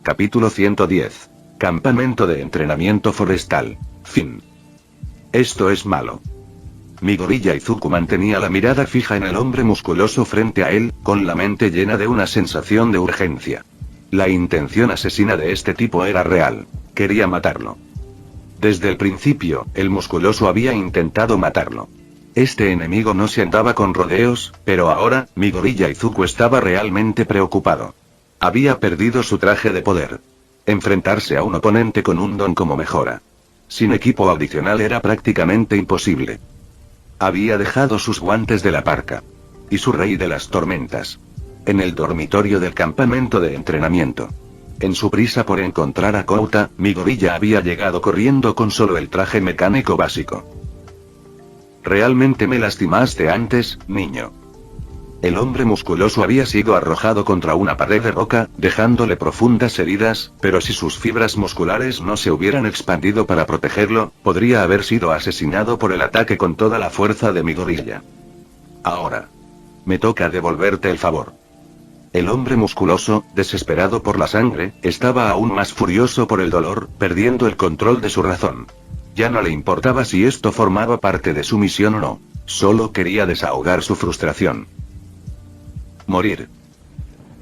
Capítulo 110. Campamento de entrenamiento forestal. Fin. Esto es malo. Midoriya Izuku mantenía la mirada fija en el hombre musculoso frente a él, con la mente llena de una sensación de urgencia. La intención asesina de este tipo era real. Quería matarlo. Desde el principio, el musculoso había intentado matarlo. Este enemigo no se andaba con rodeos, pero ahora, Midoriya Izuku estaba realmente preocupado. Había perdido su traje de poder. Enfrentarse a un oponente con un don como mejora sin equipo adicional era prácticamente imposible. Había dejado sus guantes de la parca y su rey de las tormentas en el dormitorio del campamento de entrenamiento. En su prisa por encontrar a Kouta, Midoriya había llegado corriendo con solo el traje mecánico básico. ¿Realmente me lastimaste antes, niño? El hombre musculoso había sido arrojado contra una pared de roca, dejándole profundas heridas, pero si sus fibras musculares no se hubieran expandido para protegerlo, podría haber sido asesinado por el ataque con toda la fuerza de Midoriya. Ahora. Me toca devolverte el favor. El hombre musculoso, desesperado por la sangre, estaba aún más furioso por el dolor, perdiendo el control de su razón. Ya no le importaba si esto formaba parte de su misión o no. Solo quería desahogar su frustración. Morir.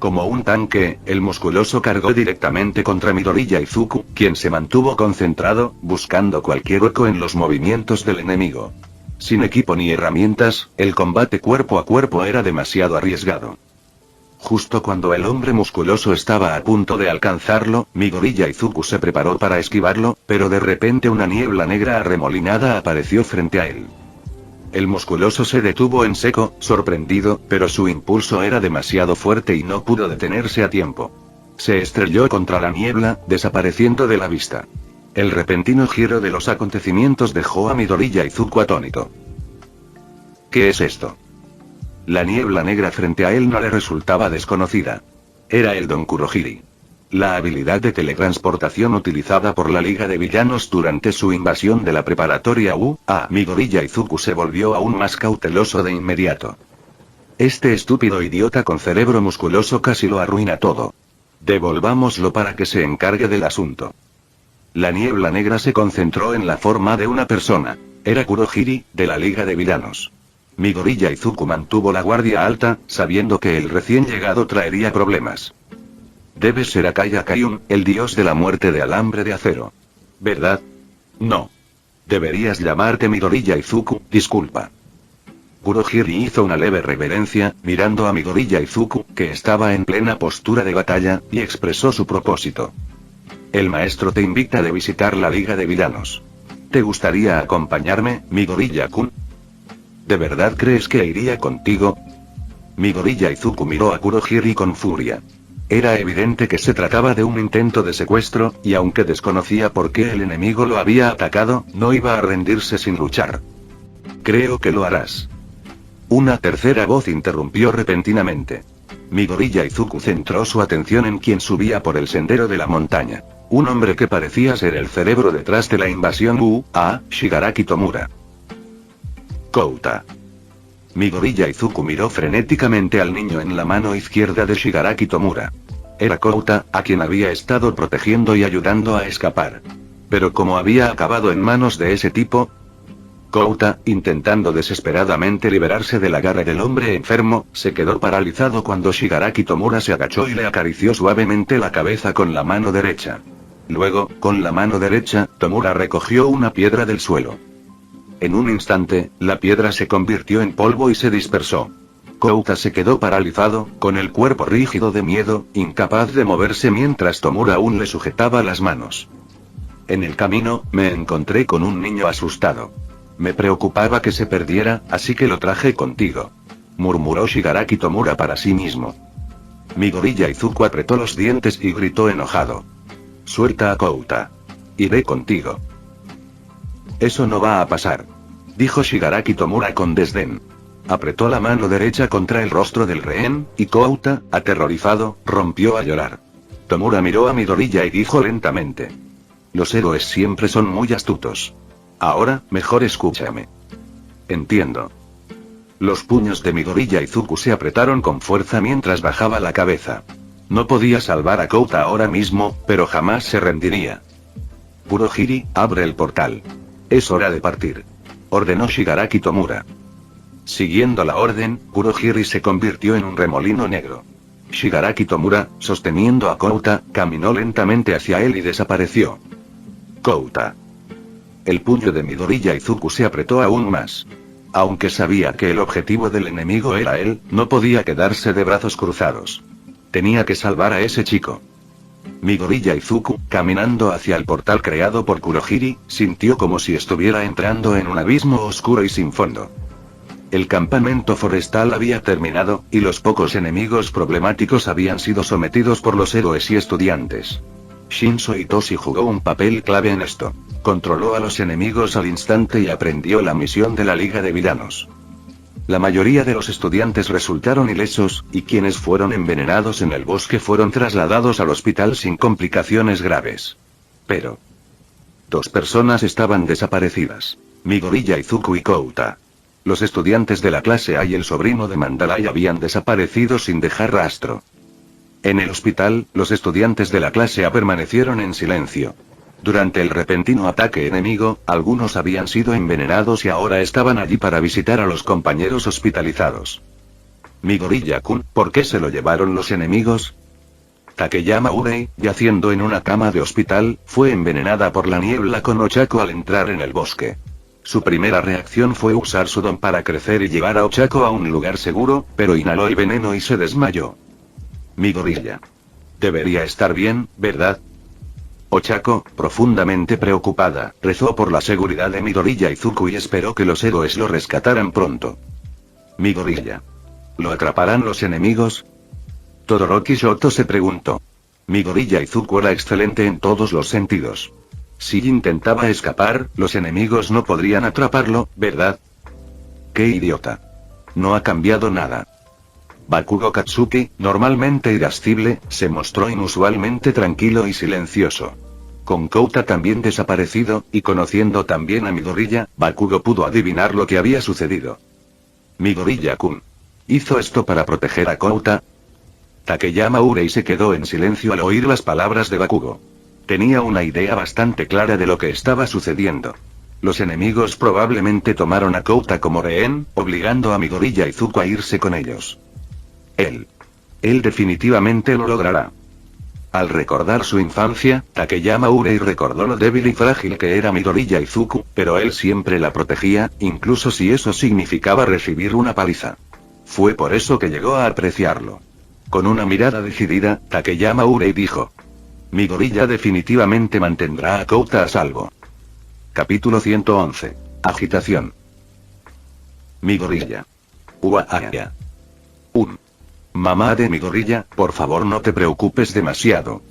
Como un tanque, el musculoso cargó directamente contra Midoriya Izuku, quien se mantuvo concentrado, buscando cualquier hueco en los movimientos del enemigo. Sin equipo ni herramientas, el combate cuerpo a cuerpo era demasiado arriesgado. Justo cuando el hombre musculoso estaba a punto de alcanzarlo, Midoriya Izuku se preparó para esquivarlo, pero de repente una niebla negra arremolinada apareció frente a él. El musculoso se detuvo en seco, sorprendido, pero su impulso era demasiado fuerte y no pudo detenerse a tiempo. Se estrelló contra la niebla, desapareciendo de la vista. El repentino giro de los acontecimientos dejó a Midoriya Izuku atónito. ¿Qué es esto? La niebla negra frente a él no le resultaba desconocida. Era el Don Kurohiri. La habilidad de teletransportación utilizada por la Liga de Villanos durante su invasión de la preparatoria U.A. Midoriya Izuku se volvió aún más cauteloso de inmediato. Este estúpido idiota con cerebro musculoso casi lo arruina todo. Devolvámoslo para que se encargue del asunto. La niebla negra se concentró en la forma de una persona. Era Kurohiri, de la Liga de Villanos. Midoriya Izuku mantuvo la guardia alta, sabiendo que el recién llegado traería problemas. Debe ser Akaya Kayun, el dios de la muerte de alambre de acero. ¿Verdad? No. Deberías llamarte Midoriya Izuku, disculpa. Kurohiri hizo una leve reverencia, mirando a Midoriya Izuku, que estaba en plena postura de batalla, y expresó su propósito. El maestro te invita a visitar la Liga de Villanos. ¿Te gustaría acompañarme, Midoriya-kun? ¿De verdad crees que iría contigo? Midoriya Izuku miró a Kurohiri con furia. Era evidente que se trataba de un intento de secuestro, y aunque desconocía por qué el enemigo lo había atacado, no iba a rendirse sin luchar. Creo que lo harás. Una tercera voz interrumpió repentinamente. Midoriya Izuku centró su atención en quien subía por el sendero de la montaña. Un hombre que parecía ser el cerebro detrás de la invasión U.A. Shigaraki Tomura. Kouta. Midoriya Izuku miró frenéticamente al niño en la mano izquierda de Shigaraki Tomura. Era Kouta, a quien había estado protegiendo y ayudando a escapar. Pero ¿cómo había acabado en manos de ese tipo? Kouta, intentando desesperadamente liberarse de la garra del hombre enfermo, se quedó paralizado cuando Shigaraki Tomura se agachó y le acarició suavemente la cabeza con la mano derecha. Luego, con la mano derecha, Tomura recogió una piedra del suelo. En un instante, la piedra se convirtió en polvo y se dispersó. Kouta se quedó paralizado, con el cuerpo rígido de miedo, incapaz de moverse mientras Tomura aún le sujetaba las manos. En el camino, me encontré con un niño asustado. Me preocupaba que se perdiera, así que lo traje contigo. Murmuró Shigaraki Tomura para sí mismo. Midoriya Izuku apretó los dientes y gritó enojado. Suelta a Kouta. Iré contigo. Eso no va a pasar. Dijo Shigaraki Tomura con desdén. Apretó la mano derecha contra el rostro del rehén, y Kouta, aterrorizado, rompió a llorar. Tomura miró a Midoriya y dijo lentamente. Los héroes siempre son muy astutos. Ahora, mejor escúchame. Entiendo. Los puños de Midoriya Izuku se apretaron con fuerza mientras bajaba la cabeza. No podía salvar a Kouta ahora mismo, pero jamás se rendiría. Kurohiri, abre el portal. Es hora de partir. Ordenó Shigaraki Tomura. Siguiendo la orden, Kurohiri se convirtió en un remolino negro. Shigaraki Tomura, sosteniendo a Kouta, caminó lentamente hacia él y desapareció. Kouta. El puño de Midoriya Izuku se apretó aún más. Aunque sabía que el objetivo del enemigo era él, no podía quedarse de brazos cruzados. Tenía que salvar a ese chico. Midoriya Izuku, caminando hacia el portal creado por Kurohiri, sintió como si estuviera entrando en un abismo oscuro y sin fondo. El campamento forestal había terminado, y los pocos enemigos problemáticos habían sido sometidos por los héroes y estudiantes. Shinso Itoshi jugó un papel clave en esto. Controló a los enemigos al instante y aprendió la misión de la Liga de Villanos. La mayoría de los estudiantes resultaron ilesos, y quienes fueron envenenados en el bosque fueron trasladados al hospital sin complicaciones graves. Pero 2 personas estaban desaparecidas. Midoriya Izuku y Kouta. Los estudiantes de la clase A y el sobrino de Mandalay habían desaparecido sin dejar rastro. En el hospital, los estudiantes de la clase A permanecieron en silencio. Durante el repentino ataque enemigo, algunos habían sido envenenados y ahora estaban allí para visitar a los compañeros hospitalizados. Midoriya-kun, ¿por qué se lo llevaron los enemigos? Takeyama Urei, yaciendo en una cama de hospital, fue envenenada por la niebla con Ochako al entrar en el bosque. Su primera reacción fue usar su don para crecer y llevar a Ochako a un lugar seguro, pero inhaló el veneno y se desmayó. Midoriya. Debería estar bien, ¿verdad? Ochako, profundamente preocupada, rezó por la seguridad de Midoriya Izuku y esperó que los héroes lo rescataran pronto. Midoriya. ¿Lo atraparán los enemigos? Todoroki Shoto se preguntó. Midoriya Izuku era excelente en todos los sentidos. Si intentaba escapar, los enemigos no podrían atraparlo, ¿verdad? ¡Qué idiota! No ha cambiado nada. Bakugo Katsuki, normalmente irascible, se mostró inusualmente tranquilo y silencioso. Con Kouta también desaparecido, y conociendo también a Midoriya, Bakugo pudo adivinar lo que había sucedido. Midoriya-kun. ¿Hizo esto para proteger a Kouta? Takeyama Urei se quedó en silencio al oír las palabras de Bakugo. Tenía una idea bastante clara de lo que estaba sucediendo. Los enemigos probablemente tomaron a Kouta como rehén, obligando a Midoriya Izuku a irse con ellos. Él definitivamente lo logrará. Al recordar su infancia, Takeyama Urei recordó lo débil y frágil que era Midoriya Izuku, pero él siempre la protegía, incluso si eso significaba recibir una paliza. Fue por eso que llegó a apreciarlo. Con una mirada decidida, Takeyama Urei dijo: Midoriya definitivamente mantendrá a Kouta a salvo. Capítulo 111. Agitación. Midoriya. Uaaya. Mamá de Midoriya, por favor no te preocupes demasiado.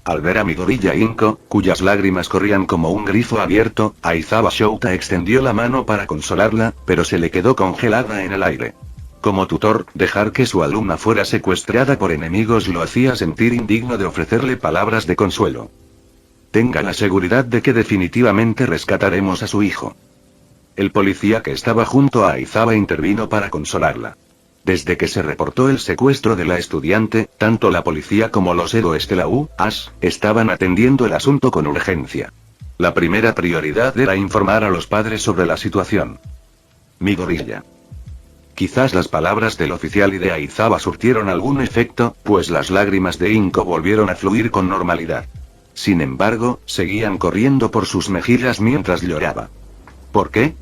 Al ver a Midoriya Inko, cuyas lágrimas corrían como un grifo abierto, Aizawa Shouta extendió la mano para consolarla, pero se le quedó congelada en el aire. Como tutor, dejar que su alumna fuera secuestrada por enemigos lo hacía sentir indigno de ofrecerle palabras de consuelo. Tenga la seguridad de que definitivamente rescataremos a su hijo. El policía que estaba junto a Aizawa intervino para consolarla. Desde que se reportó el secuestro de la estudiante, tanto la policía como los héroes de la UAS estaban atendiendo el asunto con urgencia. La primera prioridad era informar a los padres sobre la situación. Midoriya. Quizás las palabras del oficial y de Aizawa surtieron algún efecto, pues las lágrimas de Inko volvieron a fluir con normalidad. Sin embargo, seguían corriendo por sus mejillas mientras lloraba. ¿Por qué?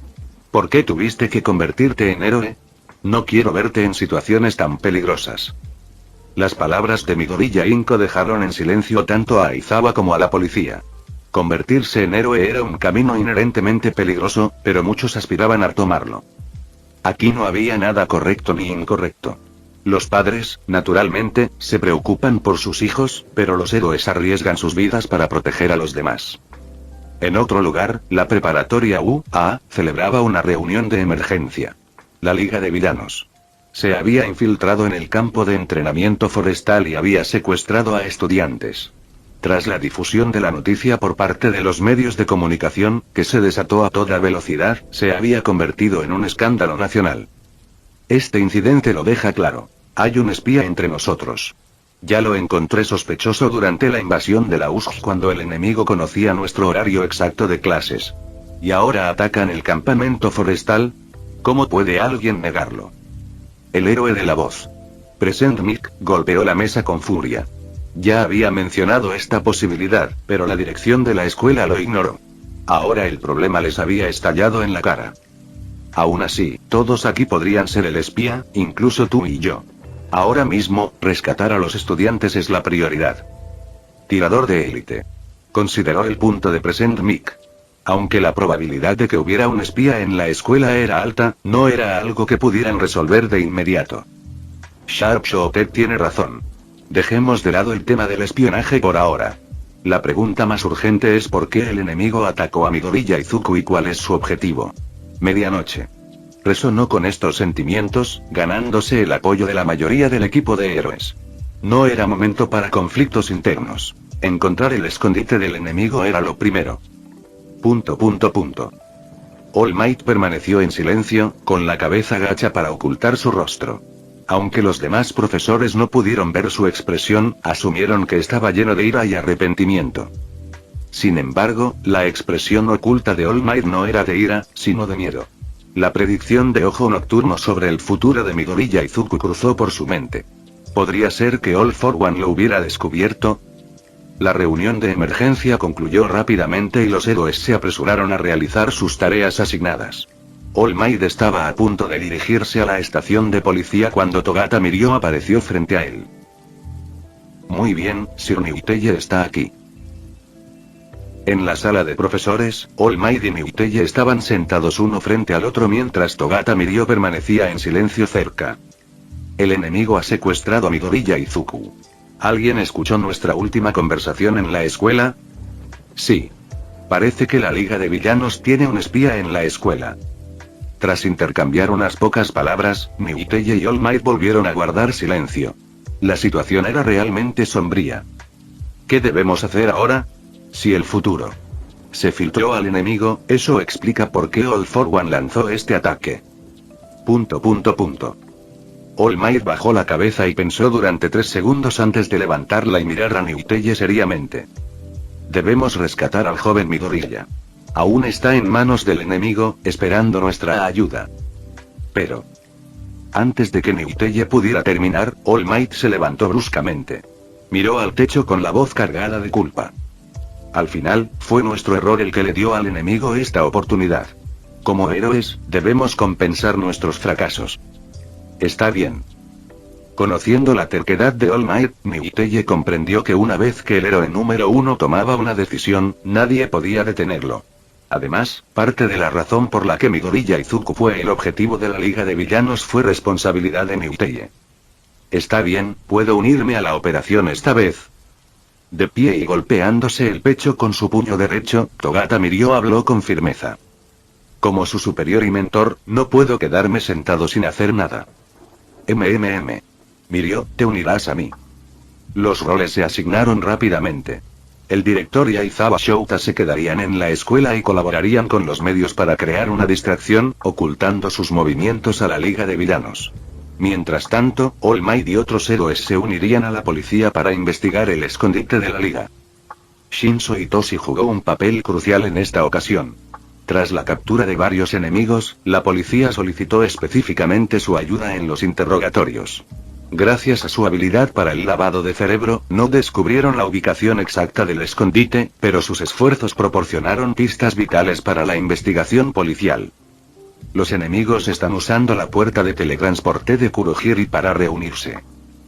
¿Por qué tuviste que convertirte en héroe? No quiero verte en situaciones tan peligrosas. Las palabras de Midoriya Inko dejaron en silencio tanto a Aizawa como a la policía. Convertirse en héroe era un camino inherentemente peligroso, pero muchos aspiraban a tomarlo. Aquí no había nada correcto ni incorrecto. Los padres, naturalmente, se preocupan por sus hijos, pero los héroes arriesgan sus vidas para proteger a los demás. En otro lugar, la preparatoria UA celebraba una reunión de emergencia. La Liga de Villanos se había infiltrado en el campo de entrenamiento forestal y había secuestrado a estudiantes. Tras la difusión de la noticia por parte de los medios de comunicación, que se desató a toda velocidad, se había convertido en un escándalo nacional. Este incidente lo deja claro. Hay un espía entre nosotros. Ya lo encontré sospechoso durante la invasión de la USG cuando el enemigo conocía nuestro horario exacto de clases. ¿Y ahora atacan el campamento forestal? ¿Cómo puede alguien negarlo? El héroe de la voz. Present Mick golpeó la mesa con furia. Ya había mencionado esta posibilidad, pero la dirección de la escuela lo ignoró. Ahora el problema les había estallado en la cara. Aún así, todos aquí podrían ser el espía, incluso tú y yo. Ahora mismo, rescatar a los estudiantes es la prioridad. Tirador de élite. Consideró el punto de Present Mick. Aunque la probabilidad de que hubiera un espía en la escuela era alta, no era algo que pudieran resolver de inmediato. Sharpshooter tiene razón. Dejemos de lado el tema del espionaje por ahora. La pregunta más urgente es por qué el enemigo atacó a Midoriya Izuku y cuál es su objetivo. Medianoche. Resonó con estos sentimientos, ganándose el apoyo de la mayoría del equipo de héroes. No era momento para conflictos internos. Encontrar el escondite del enemigo era lo primero. All Might permaneció en silencio, con la cabeza gacha para ocultar su rostro. Aunque los demás profesores no pudieron ver su expresión, asumieron que estaba lleno de ira y arrepentimiento. Sin embargo, la expresión oculta de All Might no era de ira, sino de miedo. La predicción de Ojo Nocturno sobre el futuro de Midoriya Izuku cruzó por su mente. ¿Podría ser que All for One lo hubiera descubierto? La reunión de emergencia concluyó rápidamente y los héroes se apresuraron a realizar sus tareas asignadas. All Might estaba a punto de dirigirse a la estación de policía cuando Togata Mirio apareció frente a él. Muy bien, Sir Niuteye está aquí. En la sala de profesores, All Might y Niuteye estaban sentados uno frente al otro mientras Togata Mirio permanecía en silencio cerca. El enemigo ha secuestrado a Midoriya Izuku. ¿Alguien escuchó nuestra última conversación en la escuela? Sí. Parece que la Liga de Villanos tiene un espía en la escuela. Tras intercambiar unas pocas palabras, Niuteye y All Might volvieron a guardar silencio. La situación era realmente sombría. ¿Qué debemos hacer ahora? Si el futuro se filtró al enemigo, eso explica por qué All for One lanzó este ataque. All Might bajó la cabeza y pensó durante 3 segundos antes de levantarla y mirar a Niuteye seriamente. Debemos rescatar al joven Midoriya. Aún está en manos del enemigo, esperando nuestra ayuda. Pero antes de que Niuteye pudiera terminar, All Might se levantó bruscamente. Miró al techo con la voz cargada de culpa. Al final, fue nuestro error el que le dio al enemigo esta oportunidad. Como héroes, debemos compensar nuestros fracasos. Está bien. Conociendo la terquedad de All Might, Niuteye comprendió que una vez que el héroe número 1 tomaba una decisión, nadie podía detenerlo. Además, parte de la razón por la que Midoriya Izuku fue el objetivo de la Liga de Villanos fue responsabilidad de Niuteye. Está bien, puedo unirme a la operación esta vez. De pie y golpeándose el pecho con su puño derecho, Togata Mirio habló con firmeza. Como su superior y mentor, no puedo quedarme sentado sin hacer nada. Mirio, te unirás a mí. Los roles se asignaron rápidamente. El director y Aizawa Shouta se quedarían en la escuela y colaborarían con los medios para crear una distracción, ocultando sus movimientos a la Liga de Villanos. Mientras tanto, All Might y otros héroes se unirían a la policía para investigar el escondite de la Liga. Shinso Itoshi jugó un papel crucial en esta ocasión. Tras la captura de varios enemigos, la policía solicitó específicamente su ayuda en los interrogatorios. Gracias a su habilidad para el lavado de cerebro, no descubrieron la ubicación exacta del escondite, pero sus esfuerzos proporcionaron pistas vitales para la investigación policial. Los enemigos están usando la puerta de teletransporte de Kurohiri para reunirse.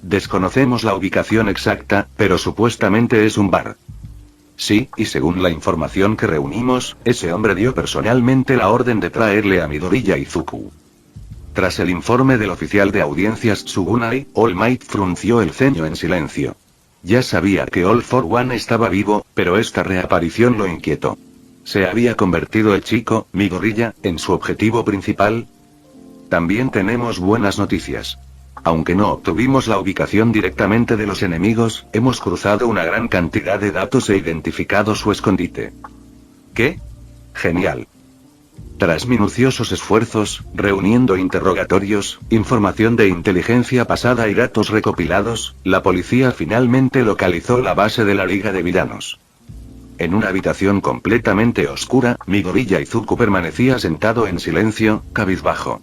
Desconocemos la ubicación exacta, pero supuestamente es un bar. Sí, y según la información que reunimos, ese hombre dio personalmente la orden de traerle a Midoriya Izuku. Tras el informe del oficial de audiencias Tsugunai, All Might frunció el ceño en silencio. Ya sabía que All for One estaba vivo, pero esta reaparición lo inquietó. ¿Se había convertido el chico, Midoriya, en su objetivo principal? También tenemos buenas noticias. Aunque no obtuvimos la ubicación directamente de los enemigos, hemos cruzado una gran cantidad de datos e identificado su escondite. ¿Qué? Genial. Tras minuciosos esfuerzos, reuniendo interrogatorios, información de inteligencia pasada y datos recopilados, la policía finalmente localizó la base de la Liga de Villanos. En una habitación completamente oscura, Midoriya Izuku permanecía sentado en silencio, cabizbajo.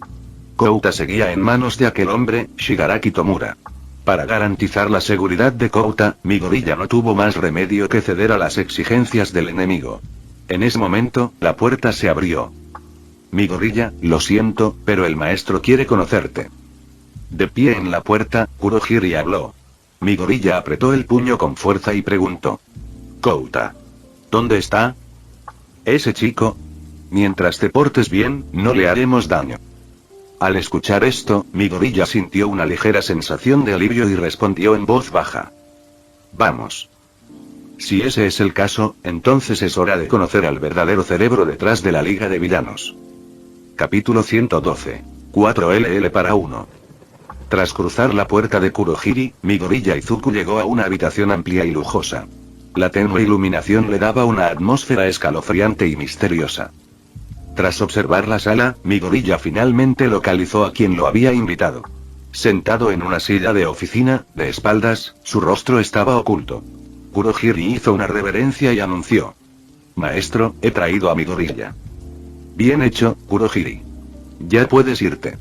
Kouta seguía en manos de aquel hombre, Shigaraki Tomura. Para garantizar la seguridad de Kouta, Midoriya no tuvo más remedio que ceder a las exigencias del enemigo. En ese momento, la puerta se abrió. Midoriya, lo siento, pero el maestro quiere conocerte. De pie en la puerta, Kurohiri habló. Midoriya apretó el puño con fuerza y preguntó. Kouta. ¿Dónde está? Ese chico. Mientras te portes bien, no le haremos daño. Al escuchar esto, Midoriya sintió una ligera sensación de alivio y respondió en voz baja. Vamos. Si ese es el caso, entonces es hora de conocer al verdadero cerebro detrás de la Liga de Villanos. Capítulo 112. 4LL para 1. Tras cruzar la puerta de Kurohiri, Midoriya Izuku llegó a una habitación amplia y lujosa. La tenue iluminación le daba una atmósfera escalofriante y misteriosa. Tras observar la sala, Midoriya finalmente localizó a quien lo había invitado. Sentado en una silla de oficina, de espaldas, su rostro estaba oculto. Kurohiri hizo una reverencia y anunció. Maestro, he traído a Midoriya. Bien hecho, Kurohiri. Ya puedes irte.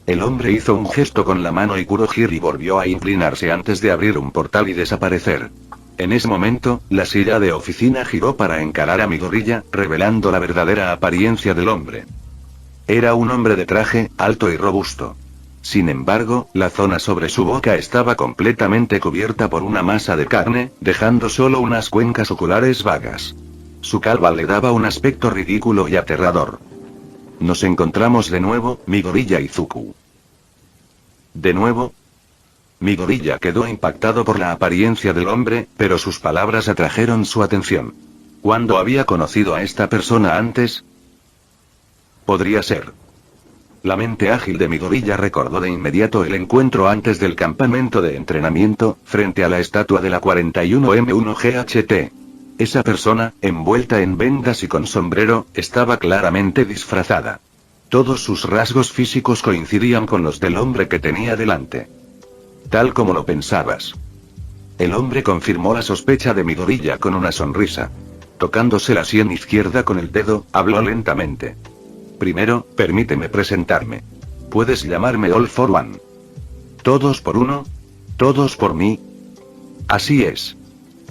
El hombre hizo un gesto con la mano y Kurohiri volvió a inclinarse antes de abrir un portal y desaparecer. En ese momento, la silla de oficina giró para encarar a Midoriya, revelando la verdadera apariencia del hombre. Era un hombre de traje, alto y robusto. Sin embargo, la zona sobre su boca estaba completamente cubierta por una masa de carne, dejando solo unas cuencas oculares vagas. Su calva le daba un aspecto ridículo y aterrador. Nos encontramos de nuevo, Midoriya Izuku. ¿De nuevo? Midoriya quedó impactado por la apariencia del hombre, pero sus palabras atrajeron su atención. ¿Cuándo había conocido a esta persona antes? Podría ser. La mente ágil de Midoriya recordó de inmediato el encuentro antes del campamento de entrenamiento, frente a la estatua de la 41M1GHT. Esa persona, envuelta en vendas y con sombrero, estaba claramente disfrazada. Todos sus rasgos físicos coincidían con los del hombre que tenía delante. Tal como lo pensabas. El hombre confirmó la sospecha de Midoriya con una sonrisa. Tocándose la sien izquierda con el dedo, habló lentamente. Primero, permíteme presentarme. Puedes llamarme All for One. ¿Todos por uno? ¿Todos por mí? Así es.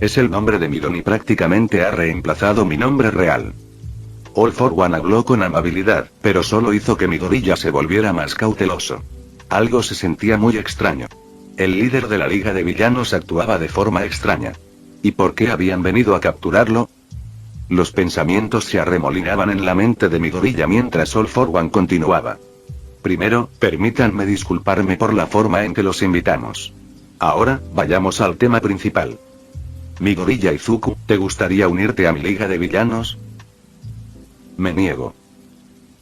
Es el nombre de Midon y prácticamente ha reemplazado mi nombre real. All for One habló con amabilidad, pero solo hizo que Midoriya se volviera más cauteloso. Algo se sentía muy extraño. El líder de la Liga de Villanos actuaba de forma extraña. ¿Y por qué habían venido a capturarlo? Los pensamientos se arremolinaban en la mente de Midoriya mientras All for One continuaba. Primero, permítanme disculparme por la forma en que los invitamos. Ahora, vayamos al tema principal. Midoriya Izuku, ¿te gustaría unirte a mi Liga de Villanos? Me niego.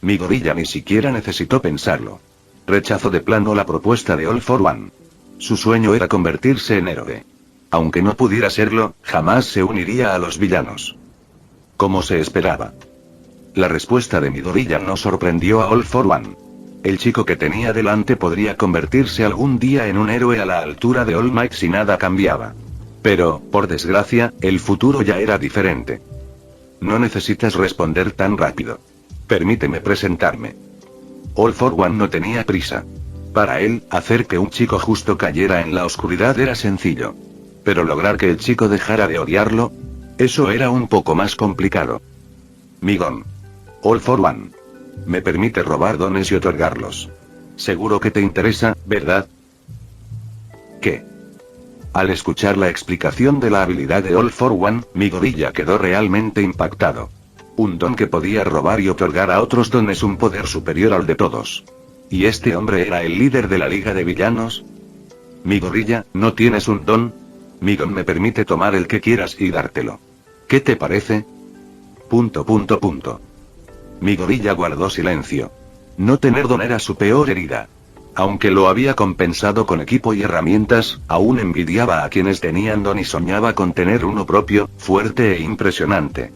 Midoriya ni siquiera necesitó pensarlo. Rechazó de plano la propuesta de All for One. Su sueño era convertirse en héroe. Aunque no pudiera serlo, jamás se uniría a los villanos. Como se esperaba. La respuesta de Midoriya no sorprendió a All for One. El chico que tenía delante podría convertirse algún día en un héroe a la altura de All Might si nada cambiaba. Pero, por desgracia, el futuro ya era diferente. No necesitas responder tan rápido. Permíteme presentarme. All for One no tenía prisa. Para él, hacer que un chico justo cayera en la oscuridad era sencillo. Pero lograr que el chico dejara de odiarlo, eso era un poco más complicado. Migon. All for One. Me permite robar dones y otorgarlos. Seguro que te interesa, ¿verdad? ¿Qué? Al escuchar la explicación de la habilidad de All for One, Midoriya quedó realmente impactado. Un don que podía robar y otorgar a otros dones un poder superior al de todos. ¿Y este hombre era el líder de la Liga de Villanos? Midoriya, ¿no tienes un don? Migon me permite tomar el que quieras y dártelo. ¿Qué te parece? ... Midoriya guardó silencio. No tener don era su peor herida. Aunque lo había compensado con equipo y herramientas, aún envidiaba a quienes tenían don y soñaba con tener uno propio, fuerte e impresionante.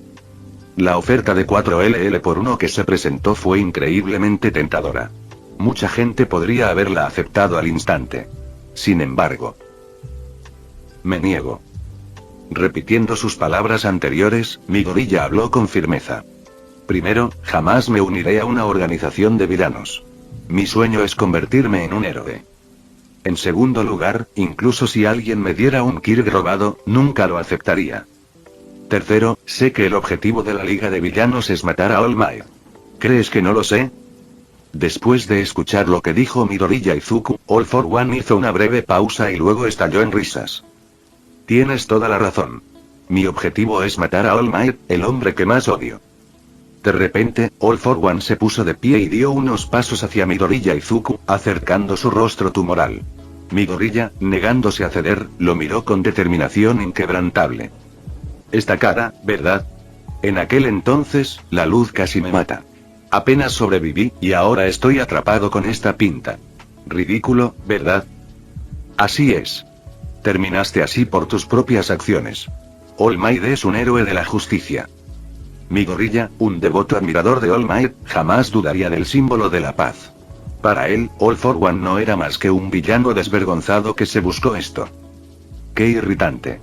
La oferta de 4LL por 1 que se presentó fue increíblemente tentadora. Mucha gente podría haberla aceptado al instante. Sin embargo, me niego. Repitiendo sus palabras anteriores, mi gorilla habló con firmeza. Primero, jamás me uniré a una organización de villanos. Mi sueño es convertirme en un héroe. En segundo lugar, incluso si alguien me diera un Kirk robado, nunca lo aceptaría. Tercero, sé que el objetivo de la Liga de Villanos es matar a All Might. ¿Crees que no lo sé? Después de escuchar lo que dijo Midoriya Izuku, All for One hizo una breve pausa y luego estalló en risas. Tienes toda la razón. Mi objetivo es matar a All Might, el hombre que más odio. De repente, All for One se puso de pie y dio unos pasos hacia Midoriya Izuku, acercando su rostro tumoral. Midoriya, negándose a ceder, lo miró con determinación inquebrantable. Esta cara, ¿verdad? En aquel entonces, la luz casi me mata. Apenas sobreviví, y ahora estoy atrapado con esta pinta. Ridículo, ¿verdad? Así es. Terminaste así por tus propias acciones. All Might es un héroe de la justicia. Mi gorilla, un devoto admirador de All Might, jamás dudaría del símbolo de la paz. Para él, All for One no era más que un villano desvergonzado que se buscó esto. ¡Qué irritante!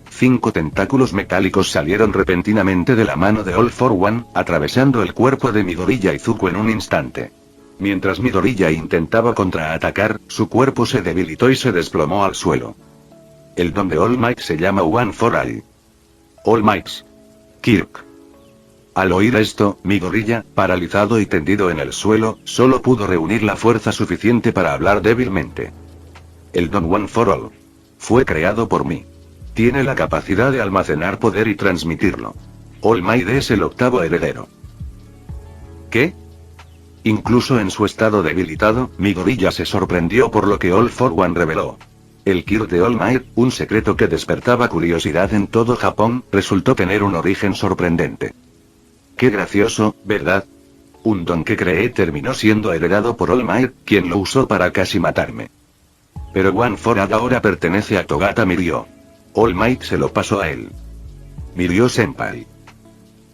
5 tentáculos metálicos salieron repentinamente de la mano de All for One, atravesando el cuerpo de Midoriya Izuku en un instante. Mientras Midoriya intentaba contraatacar, su cuerpo se debilitó y se desplomó al suelo. El don de All Might se llama One for All. All Might's Kirk. Al oír esto, Midoriya, paralizado y tendido en el suelo, solo pudo reunir la fuerza suficiente para hablar débilmente. El don One for All fue creado por mí. Tiene la capacidad de almacenar poder y transmitirlo. All Might es el octavo heredero. ¿Qué? Incluso en su estado debilitado, Midoriya se sorprendió por lo que All for One reveló. El Kirk de All Might, un secreto que despertaba curiosidad en todo Japón, resultó tener un origen sorprendente. Qué gracioso, ¿verdad? Un don que creé terminó siendo heredado por All Might, quien lo usó para casi matarme. Pero One for All ahora pertenece a Togata Mirio. All Might se lo pasó a él. Mirio-senpai.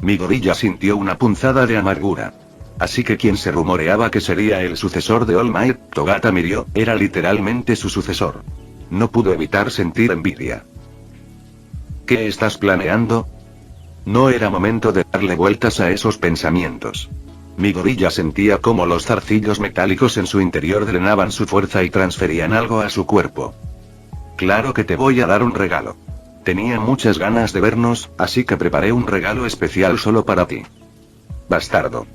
Midoriya sintió una punzada de amargura. Así que quien se rumoreaba que sería el sucesor de All Might, Togata Mirio, era literalmente su sucesor. No pudo evitar sentir envidia. ¿Qué estás planeando? No era momento de darle vueltas a esos pensamientos. Midoriya sentía cómo los zarcillos metálicos en su interior drenaban su fuerza y transferían algo a su cuerpo. Claro que te voy a dar un regalo. Tenía muchas ganas de vernos, así que preparé un regalo especial solo para ti. Bastardo.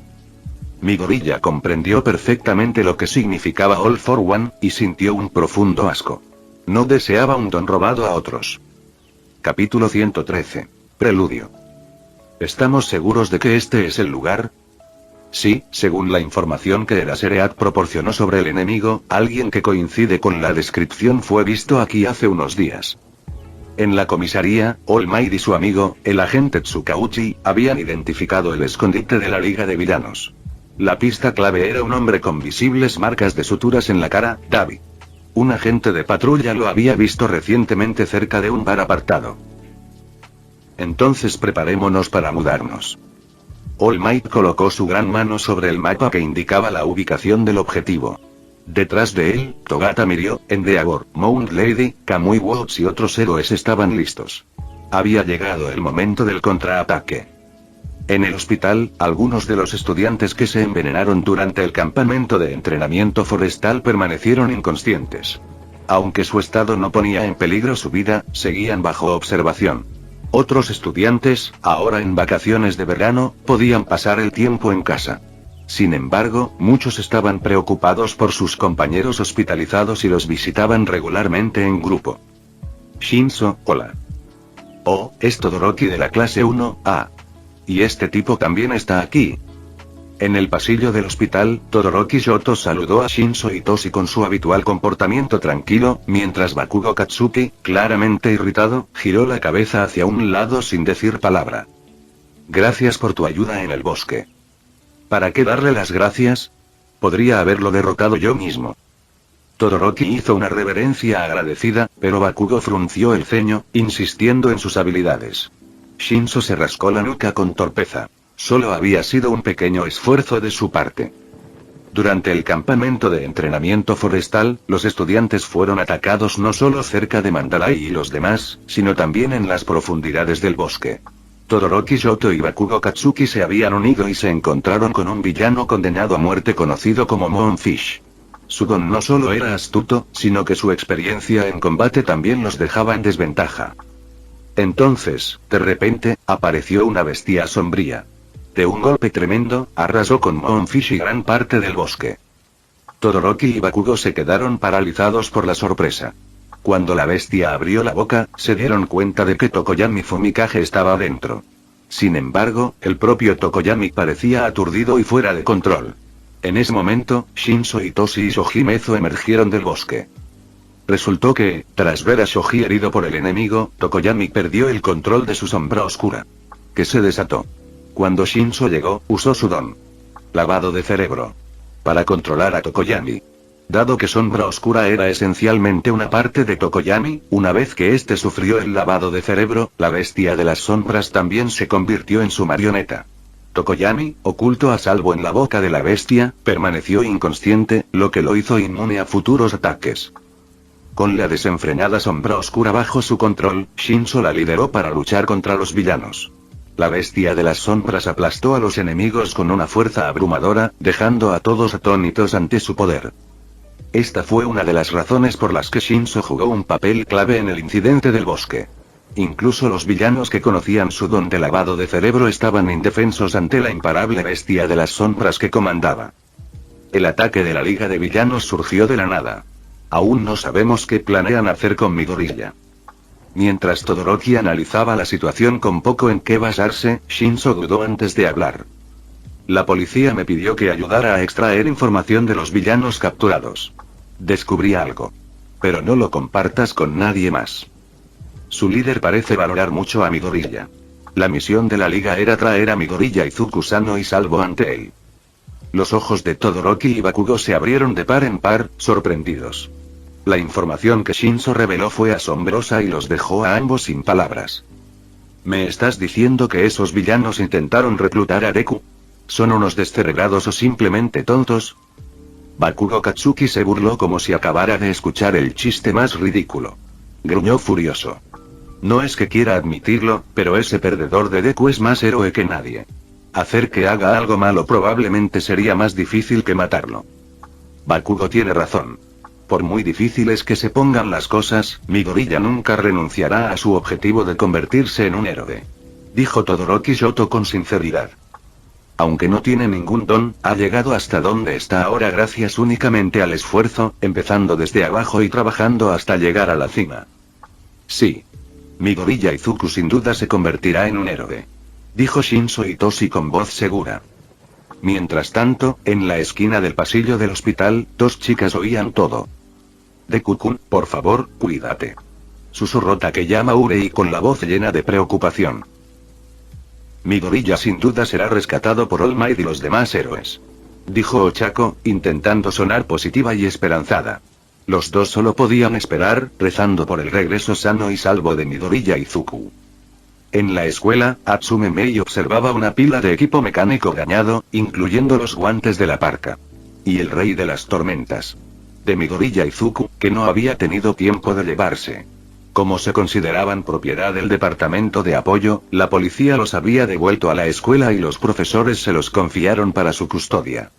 Midoriya comprendió perfectamente lo que significaba All for One, y sintió un profundo asco. No deseaba un don robado a otros. Capítulo 113. Preludio. ¿Estamos seguros de que este es el lugar? Sí, según la información que Eraserhead proporcionó sobre el enemigo, alguien que coincide con la descripción fue visto aquí hace unos días. En la comisaría, All Might y su amigo, el agente Tsukauchi, habían identificado el escondite de la Liga de Villanos. La pista clave era un hombre con visibles marcas de suturas en la cara, Davi. Un agente de patrulla lo había visto recientemente cerca de un bar apartado. Entonces preparémonos para mudarnos. All Might colocó su gran mano sobre el mapa que indicaba la ubicación del objetivo. Detrás de él, Togata Mirio, Endeavor, Mount Lady, Kamui Watts y otros héroes estaban listos. Había llegado el momento del contraataque. En el hospital, algunos de los estudiantes que se envenenaron durante el campamento de entrenamiento forestal permanecieron inconscientes. Aunque su estado no ponía en peligro su vida, seguían bajo observación. Otros estudiantes, ahora en vacaciones de verano, podían pasar el tiempo en casa. Sin embargo, muchos estaban preocupados por sus compañeros hospitalizados y los visitaban regularmente en grupo. Shinzo, hola. Oh, es Todoroki de la clase 1A. Y este tipo también está aquí. En el pasillo del hospital, Todoroki Shoto saludó a Shinzo Itoshi con su habitual comportamiento tranquilo, mientras Bakugo Katsuki, claramente irritado, giró la cabeza hacia un lado sin decir palabra. Gracias por tu ayuda en el bosque. ¿Para qué darle las gracias? Podría haberlo derrotado yo mismo. Todoroki hizo una reverencia agradecida, pero Bakugo frunció el ceño, insistiendo en sus habilidades. Shinso se rascó la nuca con torpeza. Solo había sido un pequeño esfuerzo de su parte. Durante el campamento de entrenamiento forestal, los estudiantes fueron atacados no solo cerca de Mandalay y los demás, sino también en las profundidades del bosque. Todoroki Shoto y Bakugo Katsuki se habían unido y se encontraron con un villano condenado a muerte conocido como Moonfish. Su don no solo era astuto, sino que su experiencia en combate también los dejaba en desventaja. Entonces, de repente, apareció una bestia sombría. De un golpe tremendo, arrasó con Moonfish y gran parte del bosque. Todoroki y Bakugo se quedaron paralizados por la sorpresa. Cuando la bestia abrió la boca, se dieron cuenta de que Tokoyami Fumikage estaba dentro. Sin embargo, el propio Tokoyami parecía aturdido y fuera de control. En ese momento, Shinso Itoshi y Shoji Mezo emergieron del bosque. Resultó que, tras ver a Shoji herido por el enemigo, Tokoyami perdió el control de su sombra oscura. Que se desató. Cuando Shinso llegó, usó su don. Lavado de cerebro. Para controlar a Tokoyami. Dado que Sombra Oscura era esencialmente una parte de Tokoyami, una vez que éste sufrió el lavado de cerebro, la bestia de las sombras también se convirtió en su marioneta. Tokoyami, oculto a salvo en la boca de la bestia, permaneció inconsciente, lo que lo hizo inmune a futuros ataques. Con la desenfrenada Sombra Oscura bajo su control, Shinso la lideró para luchar contra los villanos. La bestia de las sombras aplastó a los enemigos con una fuerza abrumadora, dejando a todos atónitos ante su poder. Esta fue una de las razones por las que Shinso jugó un papel clave en el incidente del bosque. Incluso los villanos que conocían su don de lavado de cerebro estaban indefensos ante la imparable bestia de las sombras que comandaba. El ataque de la Liga de Villanos surgió de la nada. Aún no sabemos qué planean hacer con Midoriya. Mientras Todoroki analizaba la situación con poco en qué basarse, Shinso dudó antes de hablar. La policía me pidió que ayudara a extraer información de los villanos capturados. Descubrí algo. Pero no lo compartas con nadie más. Su líder parece valorar mucho a Midoriya. La misión de la liga era traer a Midoriya Izuku sano y salvo ante él. Los ojos de Todoroki y Bakugo se abrieron de par en par, sorprendidos. La información que Shinso reveló fue asombrosa y los dejó a ambos sin palabras. ¿Me estás diciendo que esos villanos intentaron reclutar a Deku? ¿Son unos descerebrados o simplemente tontos? Bakugo Katsuki se burló como si acabara de escuchar el chiste más ridículo. Gruñó furioso. No es que quiera admitirlo, pero ese perdedor de Deku es más héroe que nadie. Hacer que haga algo malo probablemente sería más difícil que matarlo. Bakugo tiene razón. Por muy difíciles que se pongan las cosas, Midoriya nunca renunciará a su objetivo de convertirse en un héroe. Dijo Todoroki Shoto con sinceridad. Aunque no tiene ningún don, ha llegado hasta donde está ahora gracias únicamente al esfuerzo, empezando desde abajo y trabajando hasta llegar a la cima. Sí. Midoriya Izuku sin duda se convertirá en un héroe. Dijo Shinso Itoshi con voz segura. Mientras tanto, en la esquina del pasillo del hospital, dos chicas oían todo. Deku-kun, por favor, cuídate. Susurró Takeyama Urei con la voz llena de preocupación. Midoriya sin duda será rescatado por All Might y los demás héroes. Dijo Ochako, intentando sonar positiva y esperanzada. Los dos solo podían esperar, rezando por el regreso sano y salvo de Midoriya Izuku. En la escuela, Atsume Mei observaba una pila de equipo mecánico dañado, incluyendo los guantes de la parca. Y el rey de las tormentas. De Midoriya Izuku, que no había tenido tiempo de llevarse. Como se consideraban propiedad del departamento de apoyo, la policía los había devuelto a la escuela y los profesores se los confiaron para su custodia.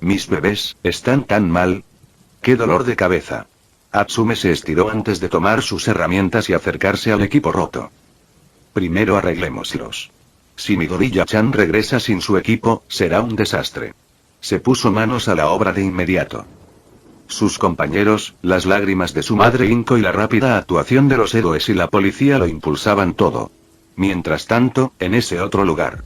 Mis bebés, ¿están tan mal? ¡Qué dolor de cabeza! Atsume se estiró antes de tomar sus herramientas y acercarse al equipo roto. Primero arreglémoslos. Si Midoriya-chan regresa sin su equipo, será un desastre. Se puso manos a la obra de inmediato. Sus compañeros, las lágrimas de su madre Inko y la rápida actuación de los héroes y la policía lo impulsaban todo. Mientras tanto, en ese otro lugar.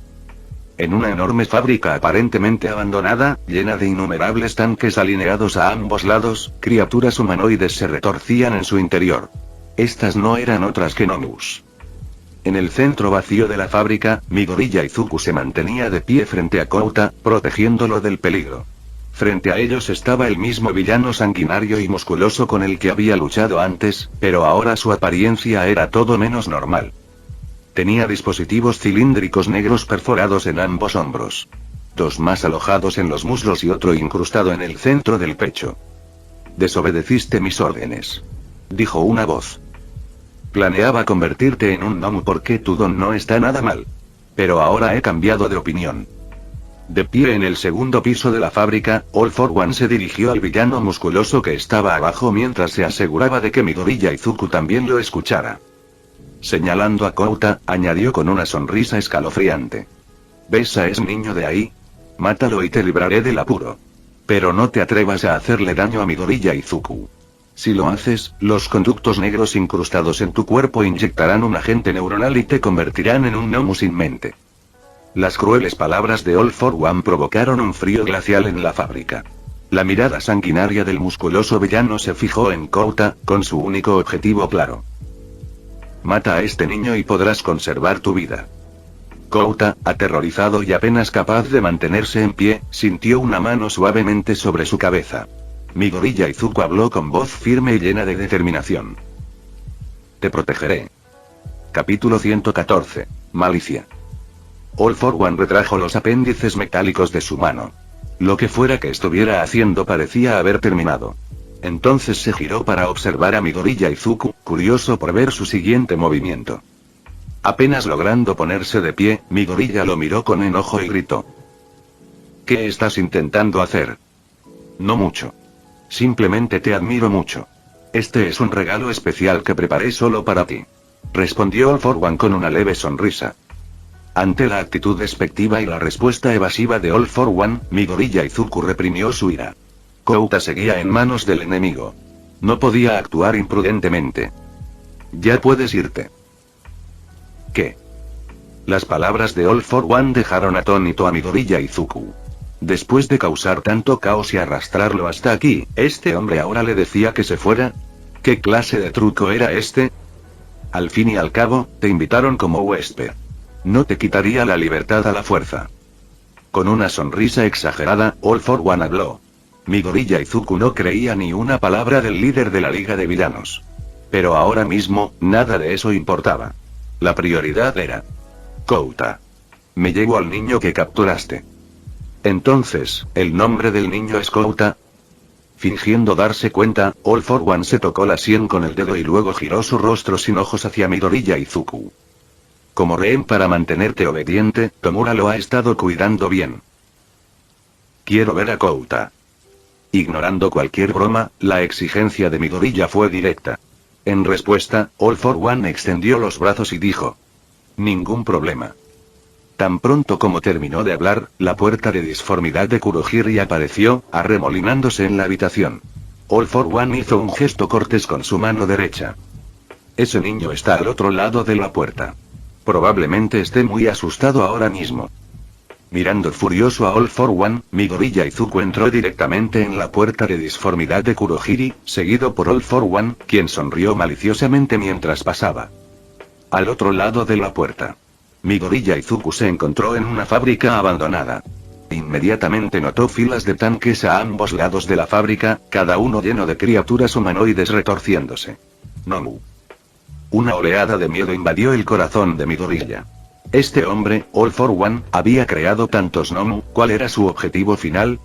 En una enorme fábrica aparentemente abandonada, llena de innumerables tanques alineados a ambos lados, criaturas humanoides se retorcían en su interior. Estas no eran otras que Nomus. En el centro vacío de la fábrica, Midoriya Izuku se mantenía de pie frente a Kouta, protegiéndolo del peligro. Frente a ellos estaba el mismo villano sanguinario y musculoso con el que había luchado antes, pero ahora su apariencia era todo menos normal. Tenía dispositivos cilíndricos negros perforados en ambos hombros. 2 más alojados en los muslos y otro incrustado en el centro del pecho. Desobedeciste mis órdenes, dijo una voz. Planeaba convertirte en un gnomo porque tu don no está nada mal. Pero ahora he cambiado de opinión. De pie en el segundo piso de la fábrica, All for One se dirigió al villano musculoso que estaba abajo mientras se aseguraba de que Midoriya Izuku también lo escuchara. Señalando a Kouta, añadió con una sonrisa escalofriante. ¿Ves a ese niño de ahí? Mátalo y te libraré del apuro. Pero no te atrevas a hacerle daño a Midoriya Izuku. Si lo haces, los conductos negros incrustados en tu cuerpo inyectarán un agente neuronal y te convertirán en un gnomo sin mente. Las crueles palabras de All for One provocaron un frío glacial en la fábrica. La mirada sanguinaria del musculoso villano se fijó en Kouta, con su único objetivo claro. Mata a este niño y podrás conservar tu vida. Kouta, aterrorizado y apenas capaz de mantenerse en pie, sintió una mano suavemente sobre su cabeza. Midoriya Izuku habló con voz firme y llena de determinación. Te protegeré. Capítulo 114. Malicia. All for One retrajo los apéndices metálicos de su mano. Lo que fuera que estuviera haciendo parecía haber terminado. Entonces se giró para observar a Midoriya Izuku, curioso por ver su siguiente movimiento. Apenas logrando ponerse de pie, Midoriya lo miró con enojo y gritó. ¿Qué estás intentando hacer? No mucho. Simplemente te admiro mucho. Este es un regalo especial que preparé solo para ti. Respondió All for One con una leve sonrisa. Ante la actitud despectiva y la respuesta evasiva de All for One, Midoriya Izuku reprimió su ira. Kouta seguía en manos del enemigo. No podía actuar imprudentemente. Ya puedes irte. ¿Qué? Las palabras de All for One dejaron atónito a Midoriya Izuku. Después de causar tanto caos y arrastrarlo hasta aquí, ¿este hombre ahora le decía que se fuera? ¿Qué clase de truco era este? Al fin y al cabo, te invitaron como huésped. No te quitaría la libertad a la fuerza. Con una sonrisa exagerada, All for One habló. Midoriya Izuku no creía ni una palabra del líder de la Liga de Villanos. Pero ahora mismo, nada de eso importaba. La prioridad era... Kouta. Me llevo al niño que capturaste. Entonces, ¿el nombre del niño es Kouta? Fingiendo darse cuenta, All for One se tocó la sien con el dedo y luego giró su rostro sin ojos hacia Midoriya Izuku. Como rehén para mantenerte obediente, Tomura lo ha estado cuidando bien. Quiero ver a Kouta. Ignorando cualquier broma, la exigencia de Midoriya fue directa. En respuesta, All for One extendió los brazos y dijo. Ningún problema. Tan pronto como terminó de hablar, la puerta de disformidad de Kurohiri apareció, arremolinándose en la habitación. All for One hizo un gesto cortés con su mano derecha. Ese niño está al otro lado de la puerta. Probablemente esté muy asustado ahora mismo. Mirando furioso a All for One, Midoriya Izuku entró directamente en la puerta de disformidad de Kurohiri, seguido por All for One, quien sonrió maliciosamente mientras pasaba. Al otro lado de la puerta. Midoriya Izuku se encontró en una fábrica abandonada. Inmediatamente notó filas de tanques a ambos lados de la fábrica, cada uno lleno de criaturas humanoides retorciéndose. Nomu. Una oleada de miedo invadió el corazón de Midoriya. Este hombre, All for One, había creado tantos Nomu. ¿Cuál era su objetivo final?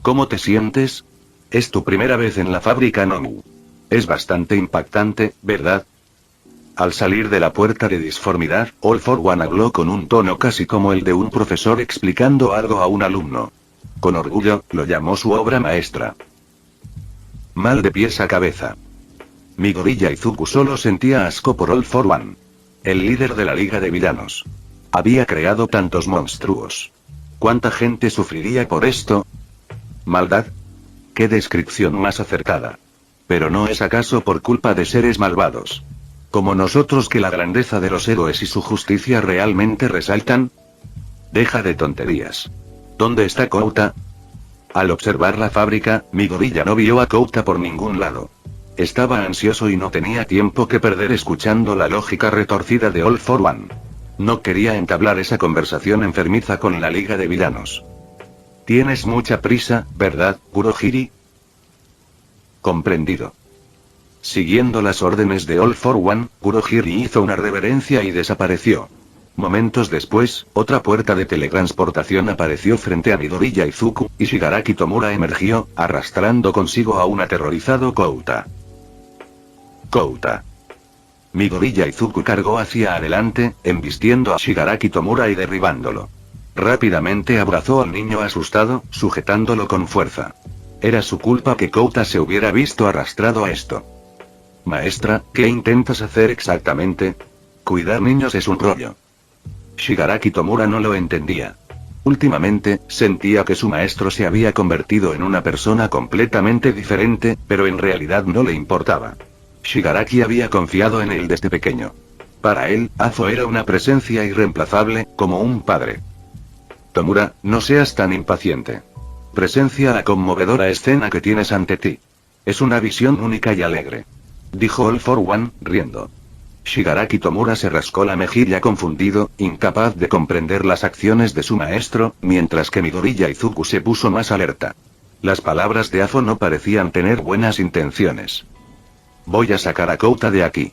¿Cómo te sientes? Es tu primera vez en la fábrica Nomu. Es bastante impactante, ¿verdad? Al salir de la puerta de disformidad, All for One habló con un tono casi como el de un profesor explicando algo a un alumno. Con orgullo, lo llamó su obra maestra. Mal de pies a cabeza. Midoriya Izuku solo sentía asco por All for One. El líder de la Liga de Villanos. Había creado tantos monstruos. ¿Cuánta gente sufriría por esto? ¿Maldad? ¿Qué descripción más acertada? Pero ¿no es acaso por culpa de seres malvados? Como nosotros que la grandeza de los héroes y su justicia realmente resaltan? Deja de tonterías. ¿Dónde está Kouta? Al observar la fábrica, Midoriya no vio a Kouta por ningún lado. Estaba ansioso y no tenía tiempo que perder escuchando la lógica retorcida de All for One. No quería entablar esa conversación enfermiza con la Liga de Villanos. Tienes mucha prisa, ¿verdad, Kurohiri? Comprendido. Siguiendo las órdenes de All for One, Kurohiri hizo una reverencia y desapareció. Momentos después, otra puerta de teletransportación apareció frente a Midoriya Izuku, y Shigaraki Tomura emergió, arrastrando consigo a un aterrorizado Kouta. Kouta. Midoriya Izuku cargó hacia adelante, embistiendo a Shigaraki Tomura y derribándolo. Rápidamente abrazó al niño asustado, sujetándolo con fuerza. Era su culpa que Kouta se hubiera visto arrastrado a esto. Maestra, ¿qué intentas hacer exactamente? Cuidar niños es un rollo. Shigaraki Tomura no lo entendía. Últimamente, sentía que su maestro se había convertido en una persona completamente diferente, pero en realidad no le importaba. Shigaraki había confiado en él desde pequeño. Para él, Afo era una presencia irreemplazable, como un padre. Tomura, no seas tan impaciente. Presencia la conmovedora escena que tienes ante ti. Es una visión única y alegre. Dijo All for One, riendo. Shigaraki Tomura se rascó la mejilla confundido, incapaz de comprender las acciones de su maestro, mientras que Midoriya Izuku se puso más alerta. Las palabras de Afo no parecían tener buenas intenciones. Voy a sacar a Kouta de aquí.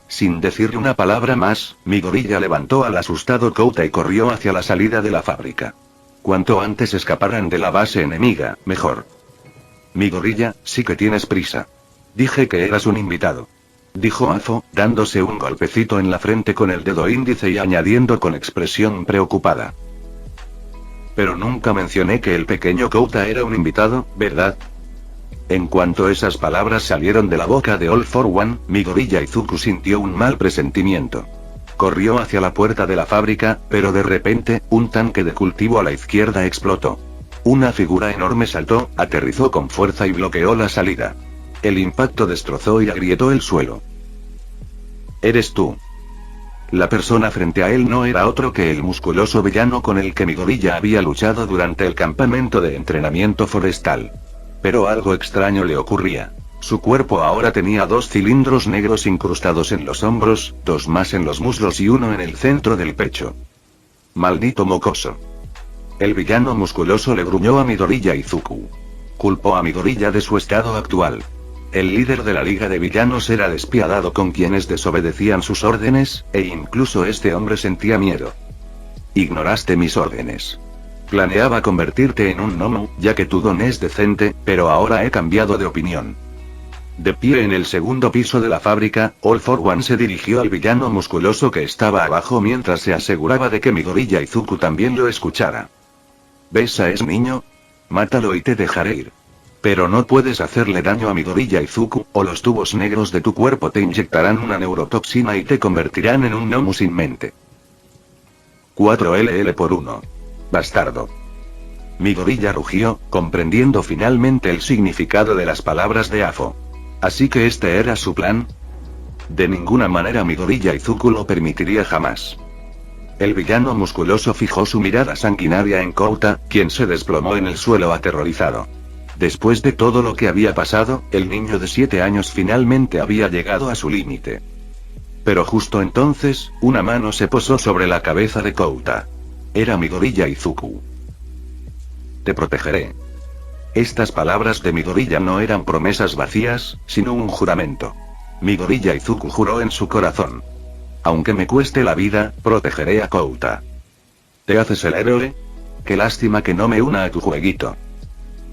Sin decirle una palabra más, Midoriya levantó al asustado Kouta y corrió hacia la salida de la fábrica. Cuanto antes escaparan de la base enemiga, mejor. Midoriya, sí que tienes prisa. Dije que eras un invitado. Dijo Afo, dándose un golpecito en la frente con el dedo índice y añadiendo con expresión preocupada. Pero nunca mencioné que el pequeño Kouta era un invitado, ¿verdad? En cuanto esas palabras salieron de la boca de All for One, Midoriya Izuku sintió un mal presentimiento. Corrió hacia la puerta de la fábrica, pero de repente, un tanque de cultivo a la izquierda explotó. Una figura enorme saltó, aterrizó con fuerza y bloqueó la salida. El impacto destrozó y agrietó el suelo. Eres tú. La persona frente a él no era otro que el musculoso villano con el que Midoriya había luchado durante el campamento de entrenamiento forestal. Pero algo extraño le ocurría. Su cuerpo ahora tenía 2 cilindros negros incrustados en los hombros, 2 más en los muslos y 1 en el centro del pecho. Maldito mocoso. El villano musculoso le gruñó a Midoriya Izuku. Culpó a Midoriya de su estado actual. El líder de la Liga de Villanos era despiadado con quienes desobedecían sus órdenes, e incluso este hombre sentía miedo. Ignoraste mis órdenes. Planeaba convertirte en un gnomo, ya que tu don es decente, pero ahora he cambiado de opinión. De pie en el segundo piso de la fábrica, All for One se dirigió al villano musculoso que estaba abajo mientras se aseguraba de que Midoriya Izuku también lo escuchara. ¿Ves a ese niño? Mátalo y te dejaré ir. Pero no puedes hacerle daño a Midoriya Izuku, o los tubos negros de tu cuerpo te inyectarán una neurotoxina y te convertirán en un gnomo sin mente. 4 por 1. Bastardo. Midoriya rugió, comprendiendo finalmente el significado de las palabras de Afo. ¿Así que este era su plan? De ninguna manera Midoriya Izuku lo permitiría jamás. El villano musculoso fijó su mirada sanguinaria en Kouta, quien se desplomó en el suelo aterrorizado. Después de todo lo que había pasado, el niño de 7 años finalmente había llegado a su límite. Pero justo entonces, una mano se posó sobre la cabeza de Kouta. Era Midoriya Izuku. Te protegeré. Estas palabras de Midoriya no eran promesas vacías, sino un juramento. Midoriya Izuku juró en su corazón. Aunque me cueste la vida, protegeré a Kouta. ¿Te haces el héroe? Qué lástima que no me una a tu jueguito.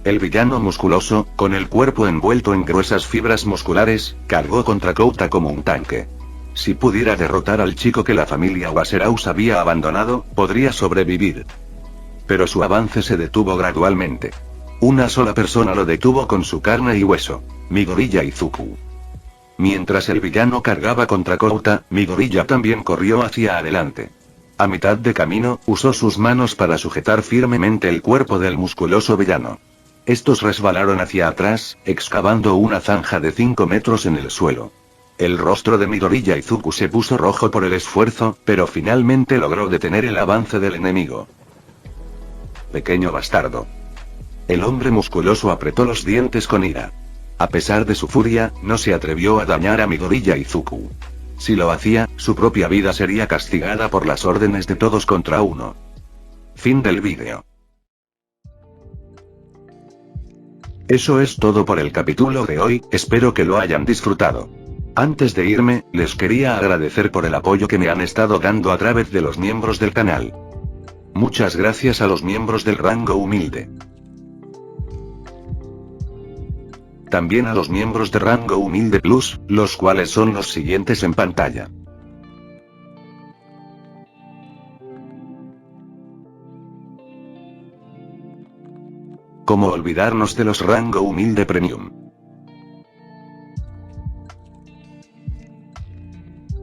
El villano musculoso, con el cuerpo envuelto en gruesas fibras musculares, cargó contra Kouta como un tanque. Si pudiera derrotar al chico que la familia Waseraus había abandonado, podría sobrevivir. Pero su avance se detuvo gradualmente. Una sola persona lo detuvo con su carne y hueso: Midoriya Izuku. Mientras el villano cargaba contra Kouta, Midoriya también corrió hacia adelante. A mitad de camino, usó sus manos para sujetar firmemente el cuerpo del musculoso villano. Estos resbalaron hacia atrás, excavando una zanja de 5 metros en el suelo. El rostro de Midoriya Izuku se puso rojo por el esfuerzo, pero finalmente logró detener el avance del enemigo. Pequeño bastardo. El hombre musculoso apretó los dientes con ira. A pesar de su furia, no se atrevió a dañar a Midoriya Izuku. Si lo hacía, su propia vida sería castigada por las órdenes de todos contra uno. Fin del vídeo. Eso es todo por el capítulo de hoy, espero que lo hayan disfrutado. Antes de irme, les quería agradecer por el apoyo que me han estado dando a través de los miembros del canal. Muchas gracias a los miembros del rango humilde. También a los miembros de rango humilde plus, los cuales son los siguientes en pantalla. ¿Cómo olvidarnos de los rango humilde premium?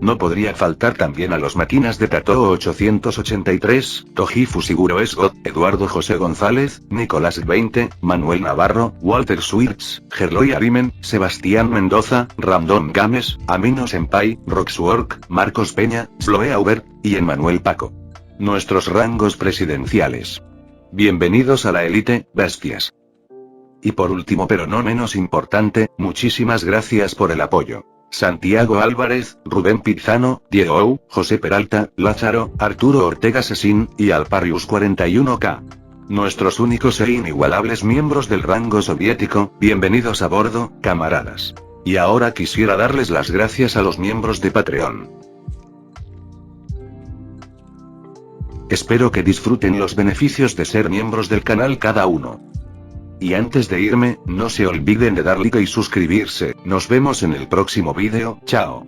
No podría faltar también a los máquinas de Tato 883, Tojifu Siguro Esgot, Eduardo José González, Nicolás 20, Manuel Navarro, Walter Swirtz, Gerloy Arimen, Sebastián Mendoza, Random Games, Amino Senpai, Roxwork, Marcos Peña, Sloe Aubert, y Emmanuel Paco. Nuestros rangos presidenciales. Bienvenidos a la élite, bestias. Y por último pero no menos importante, muchísimas gracias por el apoyo. Santiago Álvarez, Rubén Pizano, Diego Ou, José Peralta, Lázaro, Arturo Ortega Sesín, y Alparius 41K. Nuestros únicos e inigualables miembros del rango soviético, bienvenidos a bordo, camaradas. Y ahora quisiera darles las gracias a los miembros de Patreon. Espero que disfruten los beneficios de ser miembros del canal cada uno. Y antes de irme, no se olviden de dar like y suscribirse, nos vemos en el próximo vídeo, chao.